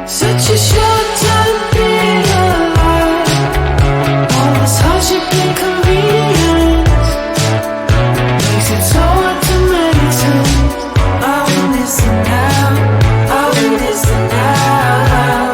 Such a short time being alive. All this hardship and convenience makes it so hard to meditate. I will listen now, I will listen now.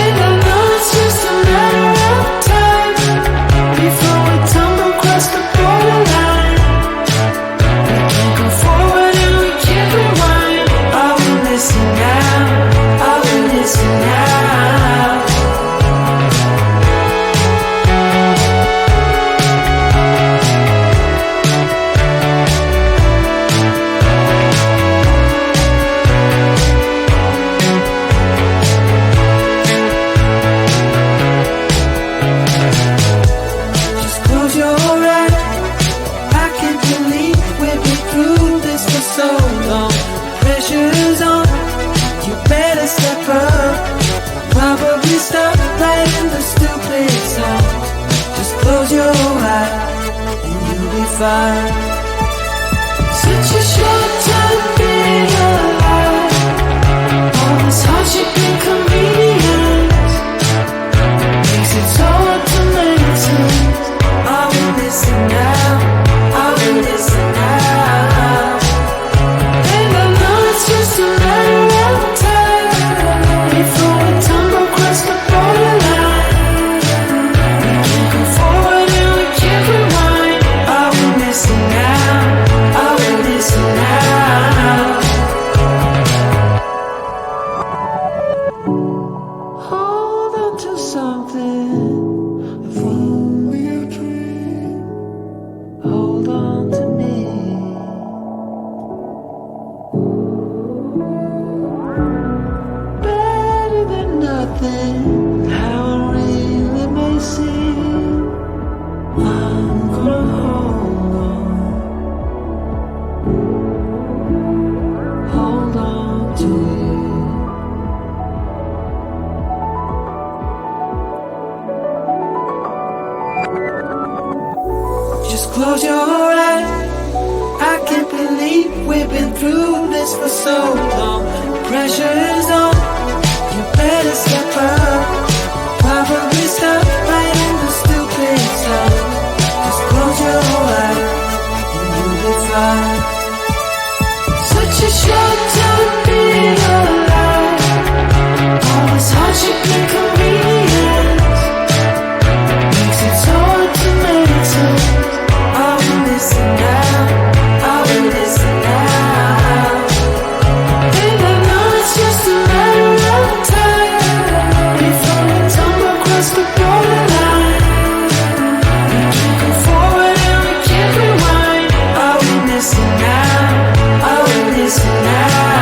And I know it's just a matter of time before we tumble across the borderline. We can't go forward and we can't rewind. I will listen now, I will listen now. Just close your eyes. I can't believe we've been through this for so long. Pressure's on, you better step up. Probably stop writing the stupid song. Just close your eyes and you'll be fine. Such a short time being alive. All this hardship and convenience makes it so hard to meditate. I will listen now, I will listen now. And I know it's just a matter of time before we tumble across the borderline. We can't go forward and we can't rewind. I will listen now, I will listen now. Hold on to something, if only a dream. Hold on to me. Better than nothing, how it really may seem. I'm gonna hold on to you. Just close your eyes. I can't believe we've been through this for so long. Pressure's on, you better step up. Probably stop writing the stupid stuff. Just close your eyes and you'll be fine. Such a short time being alive. All this hardship and convenience makes it so hard to meditate. I will listen now, I will listen now. And I know it's just a matter of time before we tumble across the borderline. We can't go forward and we can't rewind. I will listen now, I will listen now.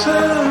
yourself.